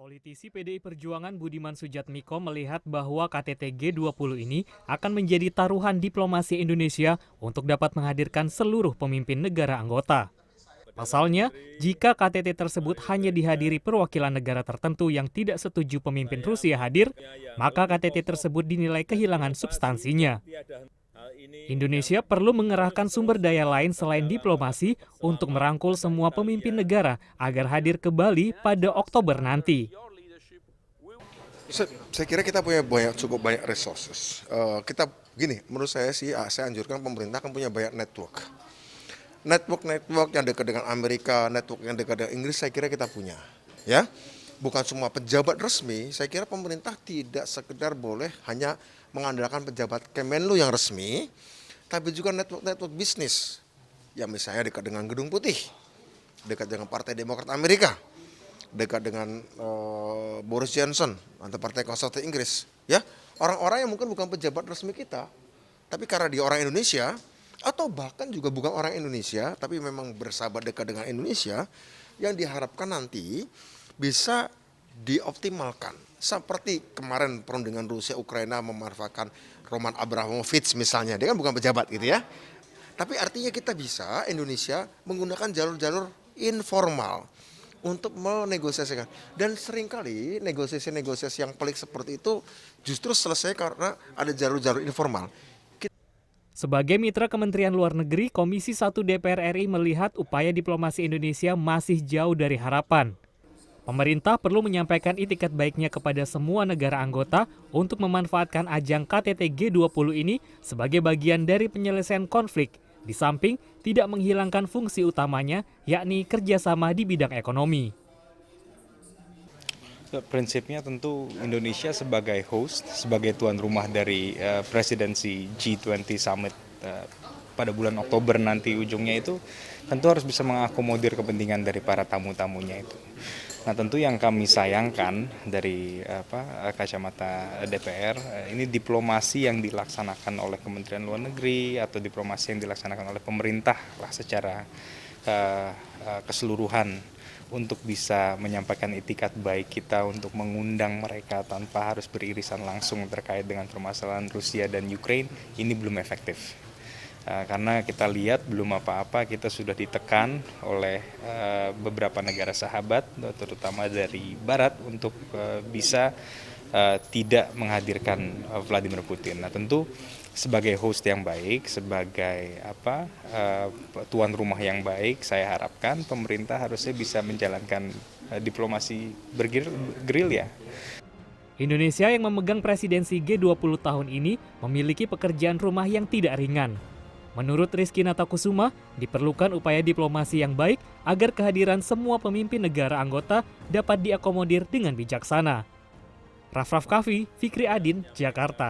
Politisi PDI Perjuangan Budiman Sujatmiko melihat bahwa KTT G20 ini akan menjadi taruhan diplomasi Indonesia untuk dapat menghadirkan seluruh pemimpin negara anggota. Pasalnya, jika KTT tersebut hanya dihadiri perwakilan negara tertentu yang tidak setuju pemimpin Rusia hadir, maka KTT tersebut dinilai kehilangan substansinya. Indonesia perlu mengerahkan sumber daya lain selain diplomasi untuk merangkul semua pemimpin negara agar hadir ke Bali pada Oktober nanti. Saya kira kita punya cukup banyak resources. Menurut saya sih, saya anjurkan pemerintah kan punya banyak network. Network yang dekat dengan Amerika, network yang dekat dengan Inggris, saya kira kita punya. Ya, bukan semua pejabat resmi. Saya kira pemerintah tidak sekedar boleh hanya mengandalkan pejabat Kemenlu yang resmi, tapi juga network bisnis yang misalnya dekat dengan Gedung Putih, dekat dengan Partai Demokrat Amerika, dekat dengan Boris Johnson atau Partai Konservatif Inggris. Ya, orang-orang yang mungkin bukan pejabat resmi kita, tapi karena dia orang Indonesia, atau bahkan juga bukan orang Indonesia, tapi memang bersahabat dekat dengan Indonesia, yang diharapkan nanti bisa dioptimalkan. Seperti kemarin perundingan Rusia-Ukraina memanfaatkan Roman Abramovich misalnya, dia kan bukan pejabat gitu ya. Tapi artinya kita bisa, Indonesia, menggunakan jalur-jalur informal untuk menegosiasikan. Dan seringkali negosiasi-negosiasi yang pelik seperti itu justru selesai karena ada jalur-jalur informal. Sebagai mitra Kementerian Luar Negeri, Komisi 1 DPR RI melihat upaya diplomasi Indonesia masih jauh dari harapan. Pemerintah perlu menyampaikan itikat baiknya kepada semua negara anggota untuk memanfaatkan ajang KTT G20 ini sebagai bagian dari penyelesaian konflik, di samping tidak menghilangkan fungsi utamanya, yakni kerjasama di bidang ekonomi. Prinsipnya tentu Indonesia sebagai host, sebagai tuan rumah dari presidensi G20 Summit pada bulan Oktober nanti ujungnya itu tentu harus bisa mengakomodir kepentingan dari para tamu-tamunya itu. Nah, tentu yang kami sayangkan dari kacamata DPR ini diplomasi yang dilaksanakan oleh Kementerian Luar Negeri atau diplomasi yang dilaksanakan oleh pemerintah lah secara keseluruhan untuk bisa menyampaikan itikat baik kita untuk mengundang mereka tanpa harus beririsan langsung terkait dengan permasalahan Rusia dan Ukraina, ini belum efektif. Karena kita lihat belum apa-apa, kita sudah ditekan oleh beberapa negara sahabat, terutama dari Barat, untuk bisa tidak menghadirkan Vladimir Putin. Nah, tentu sebagai host yang baik, sebagai tuan rumah yang baik, saya harapkan pemerintah harusnya bisa menjalankan diplomasi bergerilya. Indonesia yang memegang presidensi G20 tahun ini memiliki pekerjaan rumah yang tidak ringan. Menurut Rizky Natakusuma, diperlukan upaya diplomasi yang baik agar kehadiran semua pemimpin negara anggota dapat diakomodir dengan bijaksana. Raff Raff Kaffi, Fikri Adin, Jakarta.